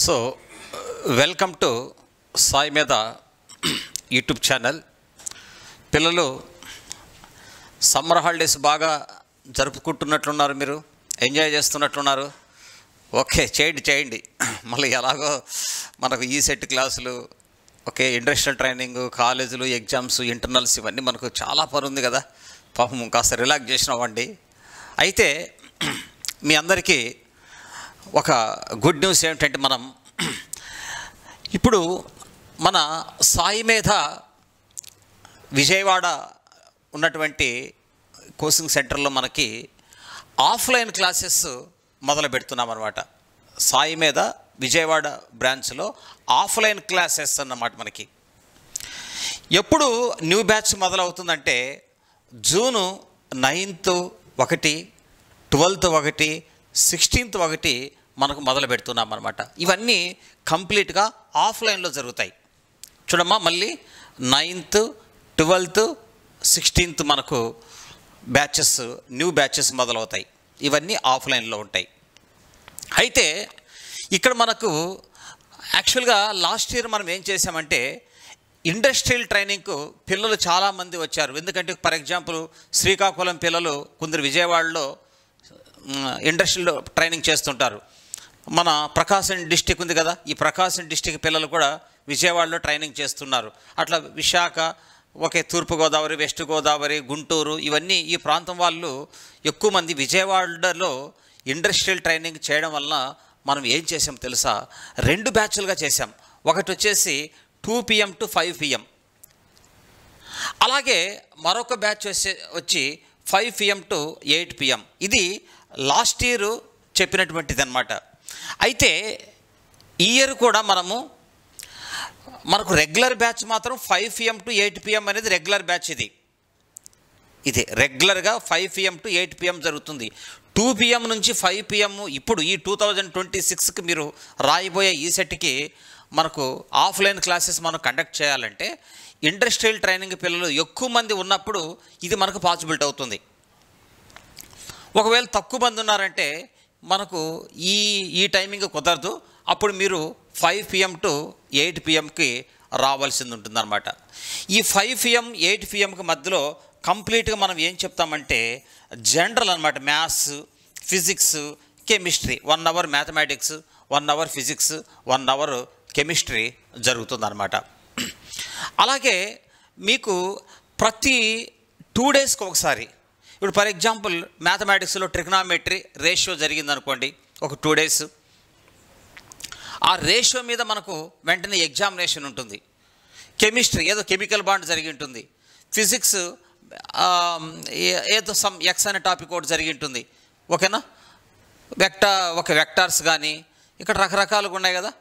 So welcome to Sai మీద YouTube channel. పిల్లలు summer holidays బాగా జరుపుకుంటున్నట్లున్నారు, మీరు ఎంజాయ్ చేస్తున్నట్లున్నారు. ఓకే, చేయండి. మళ్ళీ ఎలాగో మనకు ఈ సెట్ క్లాసులు, ఓకే, ఇండస్ట్రియల్ ట్రైనింగ్, కాలేజీలు, ఎగ్జామ్స్, ఇంటర్నల్స్, ఇవన్నీ మనకు చాలా పని ఉంది కదా. పాపం కాస్త రిలాక్సేషన్ అవ్వండి. అయితే మీ అందరికీ ఒక గుడ్ న్యూస్ ఏమిటంటే, మనం ఇప్పుడు మన సాయి మీద విజయవాడ ఉన్నటువంటి కోచింగ్ సెంటర్లో మనకి ఆఫ్లైన్ క్లాసెస్ మొదలు పెడుతున్నాం అన్నమాట. సాయి మీద విజయవాడ బ్రాంచ్లో ఆఫ్లైన్ క్లాసెస్ అన్నమాట. మనకి ఎప్పుడు new batch మొదలవుతుందంటే June 9th 1, 12th 1, 16th 1 మనకు మొదలు పెడుతున్నాం అన్నమాట. ఇవన్నీ కంప్లీట్గా ఆఫ్లైన్లో జరుగుతాయి. చూడమ్మా, మళ్ళీ 9th, 12th, 16th మనకు బ్యాచెస్, న్యూ బ్యాచెస్ మొదలవుతాయి. ఇవన్నీ ఆఫ్లైన్లో ఉంటాయి. అయితే ఇక్కడ మనకు యాక్చువల్గా లాస్ట్ ఇయర్ మనం ఏం చేసామంటే, ఇండస్ట్రియల్ ట్రైనింగ్కు పిల్లలు చాలామంది వచ్చారు. ఎందుకంటే ఫర్ ఎగ్జాంపుల్ శ్రీకాకుళం పిల్లలు కొందరు విజయవాడలో ఇండస్ట్రియల్ ట్రైనింగ్ చేస్తుంటారు. మన ప్రకాశం డిస్టిక్ ఉంది కదా, ఈ ప్రకాశం డిస్టిక్ పిల్లలు కూడా విజయవాడలో ట్రైనింగ్ చేస్తున్నారు. అట్లా విశాఖ, ఓకే, తూర్పుగోదావరి, వెస్ట్ గోదావరి, గుంటూరు, ఇవన్నీ ఈ ప్రాంతం వాళ్ళు ఎక్కువ మంది విజయవాడలో ఇండస్ట్రియల్ ట్రైనింగ్ చేయడం వలన మనం ఏం చేసాం తెలుసా, 2 బ్యాచ్లుగా చేసాం. ఒకటి వచ్చేసి 2 PM to 5 PM, అలాగే మరొక బ్యాచ్ వచ్చి 5 PM to 8 PM. ఇది లాస్ట్ ఇయర్ చెప్పినటువంటిది అన్నమాట. అయితే ఈ ఇయర్ కూడా మనకు రెగ్యులర్ బ్యాచ్ మాత్రం 5 PM to 8 PM అనేది రెగ్యులర్ బ్యాచ్. ఇది రెగ్యులర్గా 5 PM to 8 PM జరుగుతుంది. 2 PM నుంచి 5 PM ఇప్పుడు ఈ 2026కి మీరు రాయిపోయే ఈ సెట్కి మనకు ఆఫ్లైన్ క్లాసెస్ మనం కండక్ట్ చేయాలంటే ఇండస్ట్రియల్ ట్రైనింగ్ పిల్లలు ఎక్కువ మంది ఉన్నప్పుడు ఇది మనకు పాసిబిలిటీ అవుతుంది. ఒకవేళ తక్కువ మంది ఉన్నారంటే మనకు ఈ టైమింగ్ కుదరదు. అప్పుడు మీరు 5 PM to 8 PMకి రావాల్సింది ఉంటుందన్నమాట. ఈ 5 PM 8 PMకి మధ్యలో కంప్లీట్గా మనం ఏం చెప్తామంటే జనరల్ అన్నమాట. Maths, physics, chemistry 1 hour, mathematics 1 hour, physics 1 hour, chemistry జరుగుతుందన్నమాట. అలాగే మీకు ప్రతి 2 daysకి ఒకసారి, ఇప్పుడు ఫర్ ఎగ్జాంపుల్ మ్యాథమెటిక్స్లో ట్రిగ్నామెట్రీ రేషియో జరిగిందనుకోండి ఒక 2 days, ఆ రేషియో మీద మనకు వెంటనే ఎగ్జామినేషన్ ఉంటుంది. కెమిస్ట్రీ ఏదో కెమికల్ బాండ్ జరిగి ఉంటుంది. ఫిజిక్స్ ఏదో సమ్ ఎక్స్ అనే టాపిక్ ఒకటి జరిగి ఉంటుంది. ఓకేనా, వెక్టార్స్ కానీ ఇక్కడ రకరకాలుగా ఉన్నాయి కదా,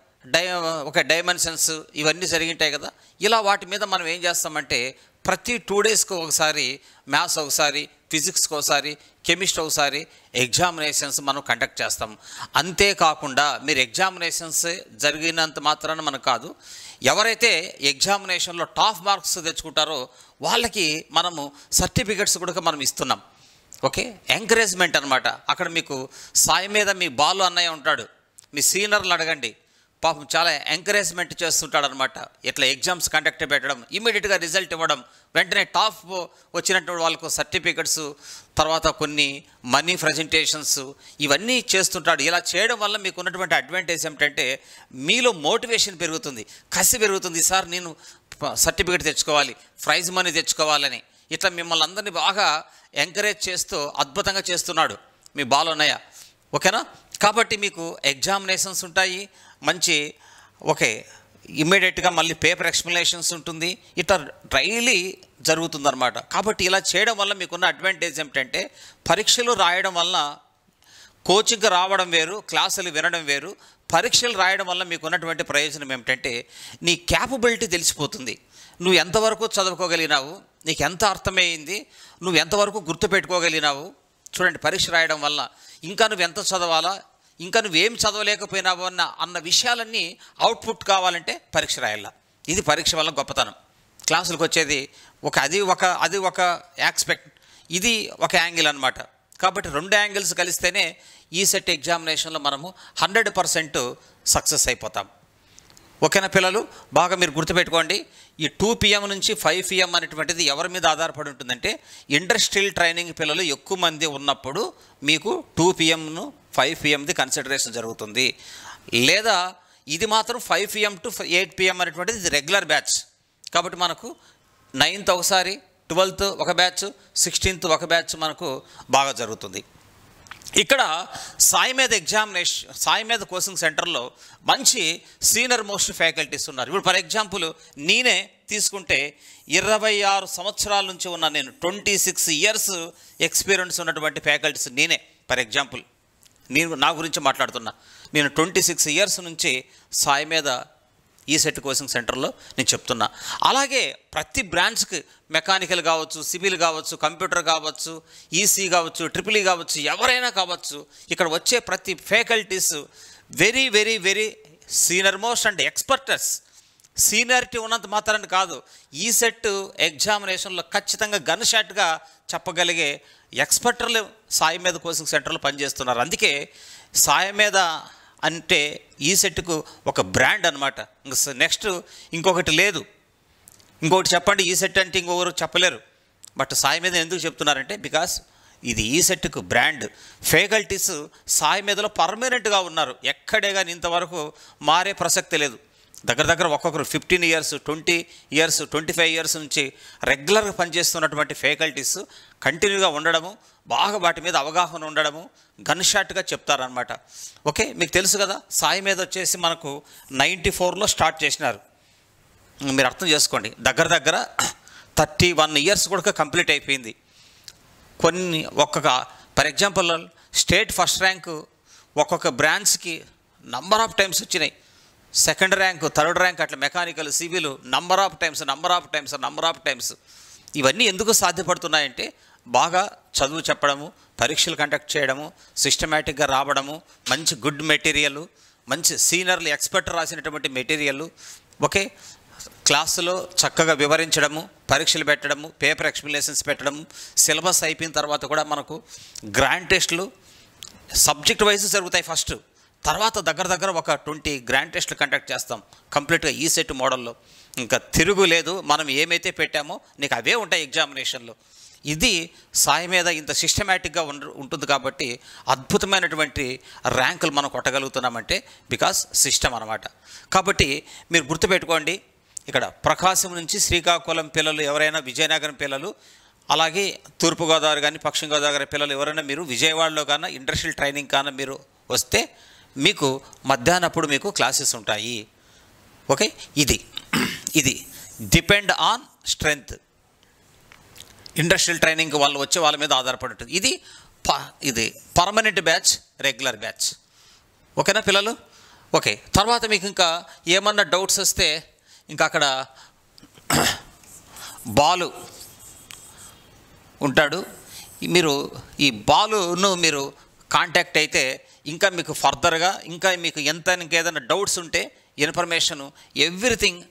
డైమెన్షన్స్, ఇవన్నీ జరిగి ఉంటాయి కదా. ఇలా వాటి మీద మనం ఏం చేస్తామంటే ప్రతి 2 daysకి ఒకసారి మ్యాథ్స్ ఒకసారి, ఫిజిక్స్కి ఒకసారి, కెమిస్ట్రీ ఒకసారి ఎగ్జామినేషన్స్ మనం కండక్ట్ చేస్తాం. అంతేకాకుండా మీరు ఎగ్జామినేషన్స్ జరిగినంత మాత్రాన మనకు కాదు, ఎవరైతే ఎగ్జామినేషన్లో టాప్ మార్క్స్ తెచ్చుకుంటారో వాళ్ళకి మనము సర్టిఫికెట్స్ కూడా మనం ఇస్తున్నాం. ఓకే, ఎంకరేజ్మెంట్ అనమాట. అక్కడ మీకు సాయి మీద మీ బాలు అన్నయ్య ఉంటాడు, మీ సీనియర్లు అడగండి, పాపం చాలా ఎంకరేజ్మెంట్ చేస్తుంటాడు అనమాట. ఇట్లా ఎగ్జామ్స్ కండక్ట్ పెట్టడం, ఇమీడియట్గా రిజల్ట్ ఇవ్వడం, వెంటనే టాప్ వచ్చినటువంటి వాళ్ళకు సర్టిఫికెట్స్, తర్వాత కొన్ని మనీ ప్రజెంటేషన్స్, ఇవన్నీ చేస్తుంటాడు. ఇలా చేయడం వల్ల మీకు ఉన్నటువంటి అడ్వాంటేజ్ ఏమిటంటే మీలో మోటివేషన్ పెరుగుతుంది, కసి పెరుగుతుంది. సార్ నేను సర్టిఫికెట్ తెచ్చుకోవాలి, ప్రైజ్ మనీ తెచ్చుకోవాలని, ఇట్లా మిమ్మల్ని అందరినీ బాగా ఎంకరేజ్ చేస్తూ అద్భుతంగా చేస్తున్నాడు మీ బాలన్నయ్య. ఓకేనా, కాబట్టి మీకు ఎగ్జామినేషన్స్ ఉంటాయి, మంచి ఓకే, ఇమ్మీడియట్గా మళ్ళీ పేపర్ ఎక్స్ప్లెనేషన్స్ ఉంటుంది. ఇట్లా డైలీ జరుగుతుందన్నమాట. కాబట్టి ఇలా చేయడం వల్ల మీకున్న అడ్వాంటేజ్ ఏమిటంటే పరీక్షలు రాయడం వల్ల కోచింగ్కి రావడం వేరు, క్లాసులు వినడం వేరు. పరీక్షలు రాయడం వల్ల మీకు ఉన్నటువంటి ప్రయోజనం ఏమిటంటే నీ క్యాపబిలిటీ తెలిసిపోతుంది. నువ్వు ఎంతవరకు చదువుకోగలిగినావు, నీకు ఎంత అర్థమైంది, నువ్వు ఎంతవరకు గుర్తుపెట్టుకోగలిగినావు. చూడండి, పరీక్ష రాయడం వల్ల ఇంకా నువ్వు ఎంత చదవాలా, ఇంకా నువ్వేం చదవలేకపోయినావు అన్న విషయాలన్నీ అవుట్పుట్ కావాలంటే పరీక్ష రాయాల. ఇది పరీక్ష వల్ల గొప్పతనం. క్లాసులకు వచ్చేది అది ఒక ఆస్పెక్ట్, ఇది ఒక యాంగిల్ అనమాట. కాబట్టి 2 యాంగిల్స్ కలిస్తేనే ఈ సెట్ ఎగ్జామినేషన్లో మనము 100% సక్సెస్ అయిపోతాం. ఓకేనా పిల్లలు? బాగా మీరు గుర్తుపెట్టుకోండి. ఈ 2 PM నుంచి 5 PM అనేటువంటిది ఎవరి మీద ఆధారపడి ఉంటుందంటే, ఇండస్ట్రియల్ ట్రైనింగ్ పిల్లలు ఎక్కువ మంది ఉన్నప్పుడు మీకు 2 PM 5 PMది కన్సిడరేషన్ జరుగుతుంది. లేదా ఇది మాత్రం 5 PM to 8 PM అనేటువంటిది ఇది రెగ్యులర్ బ్యాచ్. కాబట్టి మనకు 9th ఒకసారి, 12th ఒక బ్యాచ్, 16th ఒక బ్యాచ్ మనకు బాగా జరుగుతుంది. ఇక్కడ సాయి మీద కోచింగ్ సెంటర్లో మంచి సీనియర్ మోస్ట్ ఫ్యాకల్టీస్ ఉన్నారు. ఇప్పుడు ఫర్ ఎగ్జాంపుల్ నేనే తీసుకుంటే 26 సంవత్సరాల నుంచి ఉన్న నేను 26 years ఎక్స్పీరియన్స్ ఉన్నటువంటి ఫ్యాకల్టీస్ నేనే. ఫర్ ఎగ్జాంపుల్ నా గురించి మాట్లాడుతున్నా. నేను 26 years నుంచి సాయి మీద ఈ సెట్ కోచింగ్ సెంటర్లో నేను చెప్తున్నా. అలాగే ప్రతి బ్రాంచ్కి మెకానికల్ కావచ్చు, సివిల్ కావచ్చు, కంప్యూటర్ కావచ్చు, ఈసీ కావచ్చు, ట్రిపుల్ ఈ కావచ్చు, ఎవరైనా కావచ్చు, ఇక్కడ వచ్చే ప్రతి faculties very very very senior most and experts. Seniority ఉన్నంత మాత్రాన్ని కాదు, ఈ సెట్ ఎగ్జామినేషన్లో ఖచ్చితంగా గన్ షాట్గా చెప్పగలిగే ఎక్స్పర్టర్లు సాయి మీద కోచింగ్ సెంటర్లో పనిచేస్తున్నారు. అందుకే సాయి మీద అంటే ఈ సెట్కు ఒక బ్రాండ్ అనమాట. నెక్స్ట్ ఇంకొకటి లేదు. ఇంకొకటి చెప్పండి, ఈ సెట్ అంటే ఇంకొకరు చెప్పలేరు. బట్ సాయి మీద ఎందుకు చెప్తున్నారంటే, బికాస్ ఇది ఈ సెట్కు బ్రాండ్. ఫ్యాకల్టీస్ సాయి మీదలో పర్మనెంట్గా ఉన్నారు. ఎక్కడే కానీ ఇంతవరకు మారే ప్రసక్తి లేదు. దగ్గర ఒక్కొక్కరు 15 years, 20 years, 25 years నుంచి రెగ్యులర్గా పనిచేస్తున్నటువంటి ఫ్యాకల్టీస్ కంటిన్యూగా ఉండడము, బాగా వాటి మీద అవగాహన ఉండడము, గన్ షాట్గా చెప్తారనమాట. ఓకే, మీకు తెలుసు కదా, సాయి మీద వచ్చేసి మనకు 94లో స్టార్ట్ చేసినారు. మీరు అర్థం చేసుకోండి, దగ్గర 31 years కూడా కంప్లీట్ అయిపోయింది. కొన్ని for example state first rank ఒక్కొక్క బ్రాంచ్కి నంబర్ ఆఫ్ టైమ్స్ వచ్చినాయి. సెకండ్ ర్యాంక్, థర్డ్ ర్యాంక్, అట్లా mechanical, civil number of times. ఇవన్నీ ఎందుకు సాధ్యపడుతున్నాయంటే, బాగా చదువు చెప్పడము, పరీక్షలు కండక్ట్ చేయడము, సిస్టమేటిక్గా రావడము, మంచి గుడ్ మెటీరియల్, మంచి సీనియర్లు ఎక్స్పర్ట్ రాసినటువంటి మెటీరియల్, ఓకే, క్లాసులో చక్కగా వివరించడము, పరీక్షలు పెట్టడము, పేపర్ ఎక్స్ప్లెనేషన్స్ పెట్టడము, సిలబస్ అయిపోయిన తర్వాత కూడా మనకు గ్రాండ్ టెస్టులు సబ్జెక్ట్ వైజ్ జరుగుతాయి ఫస్ట్. తర్వాత దగ్గర ఒక 20 గ్రాండ్ టెస్టులు కండక్ట్ చేస్తాం కంప్లీట్గా ఈ సెట్ మోడల్లో. ఇంకా తిరుగులేదు, మనం ఏమైతే పెట్టామో నీకు అవే ఉంటాయి ఎగ్జామినేషన్లో. ఇది సాయి మీద ఇంత సిస్టమేటిక్గా ఉంటుంది కాబట్టి అద్భుతమైనటువంటి ర్యాంకులు మనం కొట్టగలుగుతున్నామంటే బికాస్ సిస్టమ్ అన్నమాట. కాబట్టి మీరు గుర్తుపెట్టుకోండి, ఇక్కడ ప్రకాశం నుంచి శ్రీకాకుళం పిల్లలు ఎవరైనా, విజయనగరం పిల్లలు, అలాగే తూర్పుగోదావరి కానీ పశ్చిమ గోదావరి పిల్లలు ఎవరైనా మీరు విజయవాడలో కానీ ఇండస్ట్రియల్ ట్రైనింగ్ కానీ మీరు వస్తే మీకు మధ్యాహ్నప్పుడు మీకు క్లాసెస్ ఉంటాయి. ఓకే, ఇది depend on strength. Industrial training వాళ్ళు వచ్చే వాళ్ళ మీద ఆధారపడి ఉంటుంది. ఇది పర్మనెంట్ బ్యాచ్, రెగ్యులర్ బ్యాచ్. ఓకేనా పిల్లలు? ఓకే, తర్వాత మీకు ఇంకా ఏమన్నా డౌట్స్ వస్తే ఇంకా అక్కడ బాలు ఉంటాడు. మీరు ఈ బాలును మీరు కాంటాక్ట్ అయితే ఇంకా మీకు ఫర్దర్గా ఇంకా మీకు ఇంకేదైనా డౌట్స్ ఉంటే ఇన్ఫర్మేషను ఎవ్రీథింగ్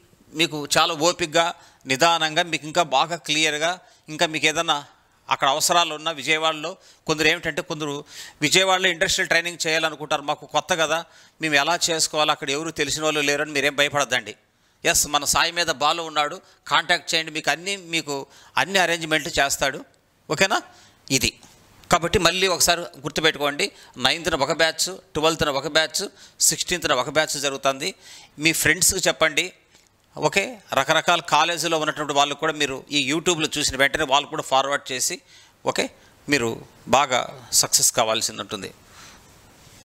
మీకు చాలా ఓపికగా నిదానంగా మీకు ఇంకా బాగా క్లియర్గా, ఇంకా మీకు ఏదైనా అక్కడ అవసరాలు ఉన్న విజయవాడలో కొందరు విజయవాడలో ఇండస్ట్రియల్ ట్రైనింగ్ చేయాలనుకుంటారు. మాకు కొత్త కదా, మేము ఎలా చేసుకోవాలి, అక్కడ ఎవరు తెలిసిన వాళ్ళు లేరని మీరేం భయపడద్దండి. ఎస్, మన సాయి మీద బాలు ఉన్నాడు, కాంటాక్ట్ చేయండి, మీకు అన్ని అరేంజ్మెంట్లు చేస్తాడు. ఓకేనా? ఇది కాబట్టి మళ్ళీ ఒకసారి గుర్తుపెట్టుకోండి, 9th ఒక బ్యాచ్, 12th ఒక బ్యాచ్, 16th ఒక బ్యాచ్ జరుగుతుంది. మీ ఫ్రెండ్స్కి చెప్పండి. ఓకే, రకరకాల కాలేజీలో ఉన్నటువంటి వాళ్ళు కూడా మీరు ఈ యూట్యూబ్లో చూసిన వెంటనే వాళ్ళు కూడా ఫార్వర్డ్ చేసి ఓకే మీరు బాగా సక్సెస్ కావాల్సి ఉంటుంది.